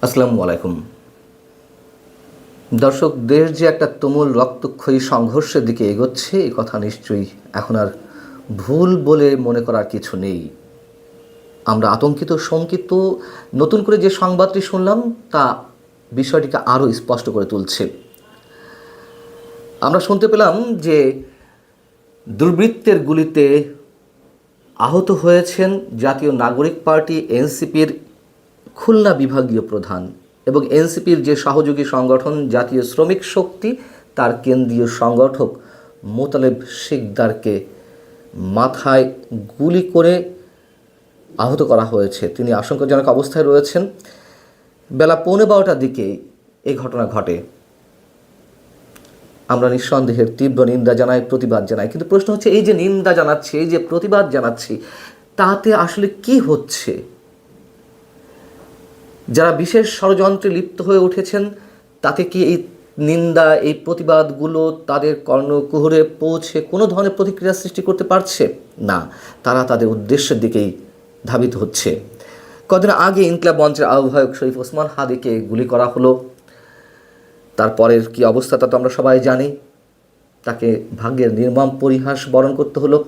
আসসালামু আলাইকুম দর্শক, দেশ যে একটা তুমুল রক্তক্ষয়ী সংঘর্ষের দিকে এগোচ্ছে এই কথা নিশ্চয়ই এখন আর ভুল বলে মনে করার কিছু নেই। আমরা আতঙ্কিত শঙ্কিত। নতুন করে যে সংবাদটি শুনলাম তা বিষয়টিকে আরও স্পষ্ট করে তুলছে। আমরা শুনতে পেলাম যে দুর্বৃত্তের গুলিতে আহত হয়েছেন জাতীয় নাগরিক পার্টি এনসিপির খুলনা বিভাগীয় প্রধান এবং এনসিপির যে সহযোগী সংগঠন জাতীয় শ্রমিক শক্তি তার কেন্দ্রীয় সংগঠক মোতালেব শিকদারকে মাথায় গুলি করে আহত করা হয়েছে। তিনি আশঙ্কাজনক অবস্থায় রয়েছেন। বেলা 11:15টার দিকে এই ঘটনা ঘটে। আমরা নিঃসন্দেহের তীব্র নিন্দা জানাই, প্রতিবাদ জানাই, কিন্তু প্রশ্ন হচ্ছে এই যে নিন্দা জানাচ্ছি, এই যে প্রতিবাদ জানাচ্ছি, তাতে আসলে কি হচ্ছে? যারা বিশেষ ষড়যন্ত্রে লিপ্ত হয়ে উঠেছেন তাতে কি এই নিন্দা, এই প্রতিবাদগুলো তাদের কর্ণকুহরে পৌঁছে কোনো ধরনের প্রতিক্রিয়া সৃষ্টি করতে পারছে না? তারা তাদের উদ্দেশ্যের দিকেই ধাবিত হচ্ছে। কদিন আগে ইনকিলাব মঞ্চের আহ্বায়ক শরীফ ওসমান হাদিকে গুলি করা হলো। তারপরের কি অবস্থা তা তো আমরা সবাই জানি। তাকে ভাগ্যের নির্মম পরিহাস বরণ করতে হলো।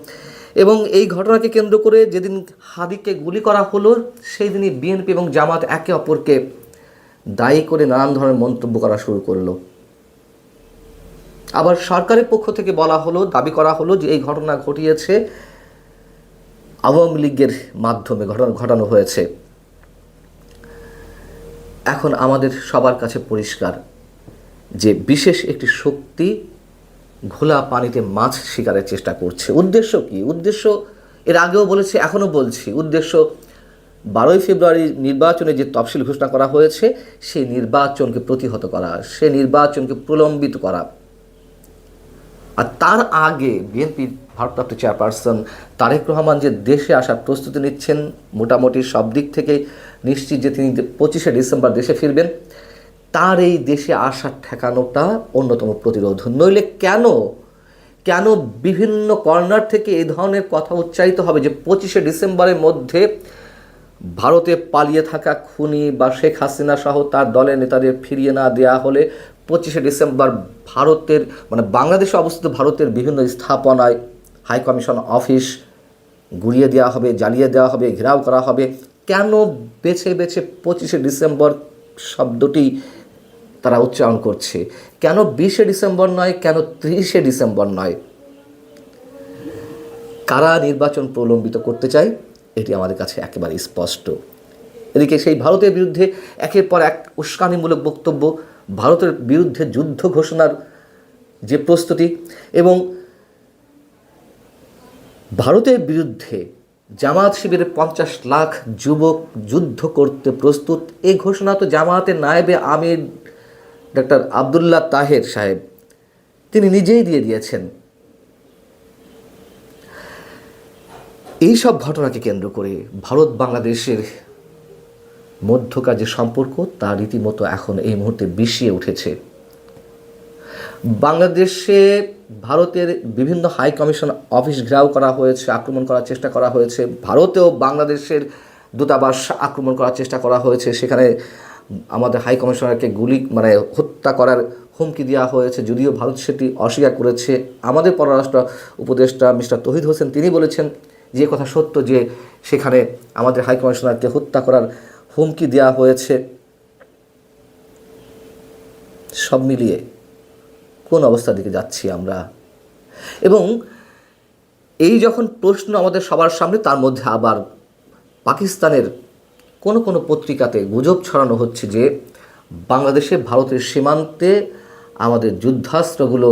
এবং এই ঘটনাকে কেন্দ্র করে যেদিন হাদিকে গুলি করা হলো সেই দিনই বিএনপি এবং জামাত একে অপরকে দায়ী করে নানান ধরনের মন্তব্য করা শুরু করলো। আবার সরকারের পক্ষ থেকে বলা হলো, দাবি করা হলো যে এই ঘটনা ঘটিয়েছে আওয়ামী লীগের মাধ্যমে ঘটানো হয়েছে। এখন আমাদের সবার কাছে পরিষ্কার যে বিশেষ একটি শক্তি ঘোলা পানিতে মাছ শিকারের চেষ্টা করছে। উদ্দেশ্য কি? উদ্দেশ্য এর আগেও বলেছি, এখনও বলছি, উদ্দেশ্য 12ই ফেব্রুয়ারি নির্বাচনে যে তফসিল ঘোষণা করা হয়েছে সেই নির্বাচনকে প্রতিহত করা, সে নির্বাচনকে প্রলম্বিত করা। আর তার আগে বিএনপির ভারপ্রাপ্ত চেয়ারপারসন তারেক রহমান যে দেশে আসার প্রস্তুতি নিচ্ছেন, মোটামুটি সব দিক থেকে নিশ্চিত যে তিনি 25শে ডিসেম্বর দেশে ফিরবেন, তার এই দেশে আসার ঠেকানোটা অন্যতম প্রতিরোধ। নইলে কেন বিভিন্ন কর্নার থেকে এই ধরনের কথা উচ্চারিত হবে যে 25শে ডিসেম্বরের মধ্যে ভারতে পালিয়ে থাকা খুনি বা শেখ হাসিনা সহ তার দলের নেতাদের ফিরিয়ে না দেওয়া হলে 25শে ডিসেম্বর ভারতের বাংলাদেশে অবস্থিত ভারতের বিভিন্ন স্থাপনায় হাই কমিশন অফিস গুড়িয়ে দেওয়া হবে, জ্বালিয়ে দেওয়া হবে, ঘেরাও করা হবে। কেন বেছে বেছে 25শে ডিসেম্বর শব্দটি তারা উচ্চারণ করছে? কেন 20শে ডিসেম্বর নয়? কেন 30শে ডিসেম্বর নয়? কারা নির্বাচন প্রলম্বিত করতে চায় এটি আমাদের কাছে একেবারে স্পষ্ট। এদিকে সেই ভারতের বিরুদ্ধে একের পর এক উস্কানিমূলক বক্তব্য, ভারতের বিরুদ্ধে যুদ্ধ ঘোষণার যে প্রস্তুতি এবং ভারতের বিরুদ্ধে জামায়াত শিবিরের 50 লাখ যুবক যুদ্ধ করতে প্রস্তুত, এই ঘোষণা তো জামায়াতের নায়েবে আমির ডক্টর আবদুল্লাহ তাহের সাহেব তিনি নিজেই দিয়ে দিয়েছেন। এই সব ঘটনাকে কেন্দ্র করে ভারত বাংলাদেশের মধ্যকার যে সম্পর্ক তা রীতিমতো এখন এই মুহূর্তে বিষিয়ে উঠেছে। বাংলাদেশে ভারতের বিভিন্ন হাই কমিশন অফিস ঘেরাও করা হয়েছে, আক্রমণ করার চেষ্টা করা হয়েছে। ভারতেও বাংলাদেশের দূতাবাস আক্রমণ করার চেষ্টা করা হয়েছে। সেখানে আমাদের হাই কমিশনারকে হত্যা করার হুমকি দেওয়া হয়েছে, যদিও ভারত সেটি অস্বীকার করেছে। আমাদের পররাষ্ট্র উপদেষ্টা মিস্টার তৌহিদ হোসেন তিনি বলেছেন যে কথা সত্য, যে সেখানে আমাদের হাই কমিশনারকে হত্যা করার হুমকি দেওয়া হয়েছে। সব মিলিয়ে কোন অবস্থার দিকে যাচ্ছি আমরা? এবং এই যখন প্রশ্ন আমাদের সবার সামনে, তার মধ্যে আবার পাকিস্তানের কোনো পত্রিকাতে গুজব ছড়ানো হচ্ছে যে বাংলাদেশে ভারতের সীমান্তে আমাদের যুদ্ধাস্ত্রগুলো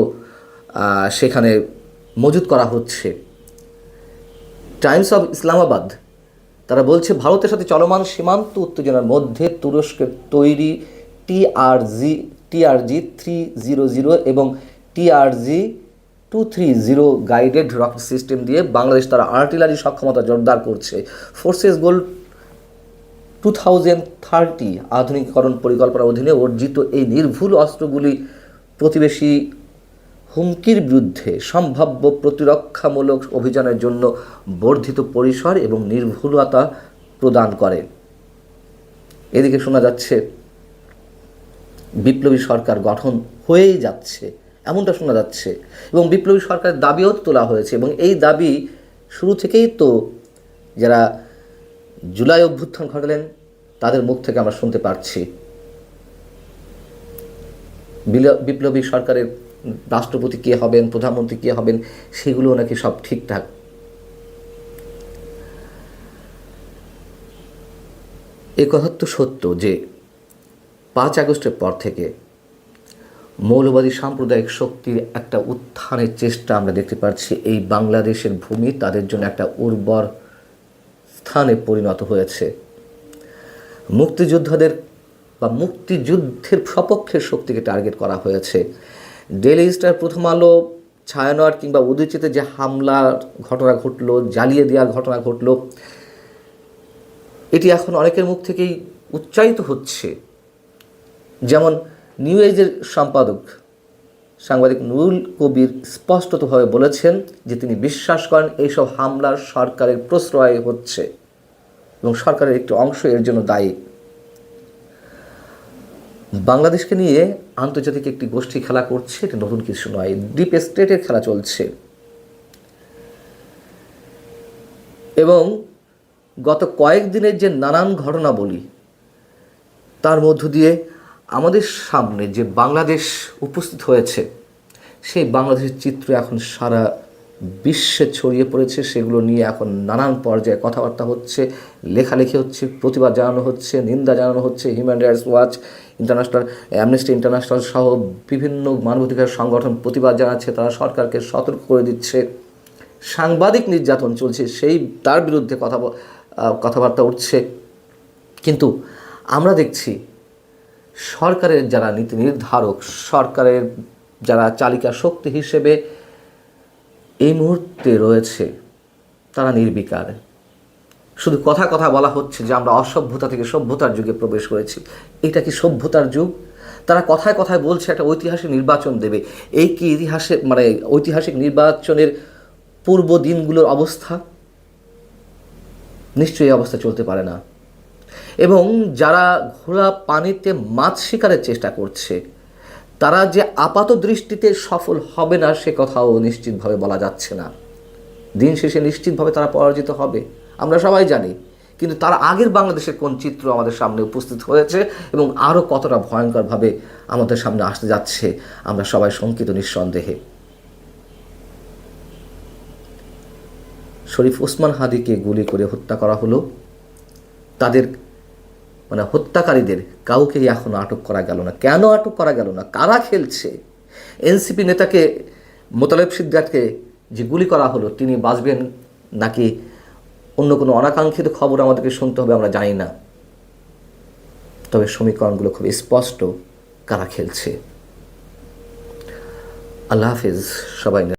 সেখানে মজুত করা হচ্ছে। টাইমস অফ ইসলামাবাদ তারা বলছে ভারতের সাথে চলমান সীমান্ত উত্তেজনার মধ্যে তুরস্কের তৈরি টিআরজি 300 এবং টিআরজি 230 গাইডেড রকেট সিস্টেম দিয়ে বাংলাদেশ তার আর্টিলারি সক্ষমতা জোরদার করছে। ফোর্সেস গোল 2030 আধুনিকীকরণ পরিকল্পনার অধীনে অর্জিত এই নির্ভুল অস্ত্রগুলি প্রতিবেশী হুমকির বিরুদ্ধে সম্ভাব্য প্রতিরক্ষামূলক অভিযানের জন্য বর্ধিত পরিসর এবং নির্ভুলতা প্রদান করে। এদিকে শোনা যাচ্ছে বিপ্লবী সরকার গঠন হয়েই যাচ্ছে, এমনটা শোনা যাচ্ছে। এবং বিপ্লবী সরকারের দাবিও তোলা হয়েছে, এবং এই দাবি শুরু থেকেই তো যারা জুলাই অভ্যুত্থান ঘটালেন তাদের মুখ থেকে আমরা শুনতে পারছি। বিপ্লবী সরকারের রাষ্ট্রপতি কে হবেন, প্রধানমন্ত্রী কে হবেন, সেগুলো নাকি সব ঠিকঠাক। এ কথা তো সত্য যে 5 আগস্টের পর থেকে মৌলবাদী সাম্প্রদায়িক শক্তির একটা উত্থানের চেষ্টা আমরা দেখতে পাচ্ছি। এই বাংলাদেশের ভূমি তাদের জন্য একটা উর্বর স্থানে পরিণত হয়েছে। মুক্তিযোদ্ধাদের বা মুক্তিযুদ্ধের সপক্ষের শক্তিকে টার্গেট করা হয়েছে। ডেইলি স্টার, প্রথম আলো, ছায়ানট কিংবা উদয়চিতে যে হামলার ঘটনা ঘটলো, জ্বালিয়ে দেওয়ার ঘটনা ঘটলো, এটি এখন অনেকের মুখ থেকেই উচ্চারিত হচ্ছে। যেমন নিউ এজের সম্পাদক সাংবাদিক নুরুল কবির স্পষ্টতভাবে বলেছেন যে তিনি বিশ্বাস করেন এইসব হামলার সরকারের প্রশ্রয় হচ্ছে এবং সরকারের একটি অংশ এর জন্য দায়ী। বাংলাদেশকে নিয়ে আন্তর্জাতিক একটি গোষ্ঠী খেলা করছে, এটা নতুন কিছু নয়। ডিপ স্টেটের খেলা চলছে। এবং গত কয়েকদিনের যে নানান ঘটনাবলী, তার মধ্য দিয়ে আমাদের সামনে যে বাংলাদেশ উপস্থিত হয়েছে, সেই বাংলাদেশের চিত্র এখন সারা বিশ্বে ছড়িয়ে পড়েছে। সেগুলো নিয়ে এখন নানান পর্যায়ে কথাবার্তা হচ্ছে, লেখালেখি হচ্ছে, প্রতিবাদ জানানো হচ্ছে, নিন্দা জানানো হচ্ছে। Human rights watch, international amnesty international সহ বিভিন্ন মানবাধিকার সংগঠন প্রতিবাদ জানাচ্ছে, তারা সরকারকে সতর্ক করে দিচ্ছে। সাংবাদিক নির্যাতন চলছে, তার বিরুদ্ধে কথাবার্তা উঠছে। কিন্তু আমরা দেখছি সরকারের যারা নীতি নির্ধারক, সরকারের যারা চালিকা শক্তি হিসেবে এই মুহূর্তে রয়েছে, তারা নির্বিকার। শুধু কথা বলা হচ্ছে যে আমরা অসভ্যতা থেকে সভ্যতার যুগে প্রবেশ করেছি। এটা কি সভ্যতার যুগ? তারা কথায় বলছে একটা ঐতিহাসিক নির্বাচন দেবে। এই কি ঐতিহাসিক নির্বাচনের পূর্ব দিনগুলোর অবস্থা? নিশ্চয়ই এই অবস্থা চলতে পারে না। এবং যারা ঘোলা পানিতে মাছ শিকারের চেষ্টা করছে, তারা যে আপাত দৃষ্টিতে সফল হবে না সে কথাও নিশ্চিতভাবে বলা যাচ্ছে না। দিন শেষে নিশ্চিতভাবে তারা পরাজিত হবে, আমরা সবাই জানি। কিন্তু তার আগের বাংলাদেশের কোন চিত্র আমাদের সামনে উপস্থিত হয়েছে এবং আরও কতটা ভয়ঙ্করভাবে আমাদের সামনে আসতে যাচ্ছে, আমরা সবাই শঙ্কিত নিঃসন্দেহে। শরীফ ওসমান হাদিকে গুলি করে হত্যা করা হলো। তাদের হত্যাকারীদের কাউকেই এখনও আটক করা গেল না। কেন আটক করা গেল না? কারা খেলছে? এনসিপি নেতাকে মোতালেব সিদ্দিককে যে গুলি করা হলো, তিনি বাঁচবেন নাকি অন্য কোনো অনাকাঙ্ক্ষিত খবর আমাদেরকে শুনতে হবে আমরা জানি না। তবে সমীকরণগুলো খুব স্পষ্ট, কারা খেলছে। আল্লাহ হাফিজ সবাই।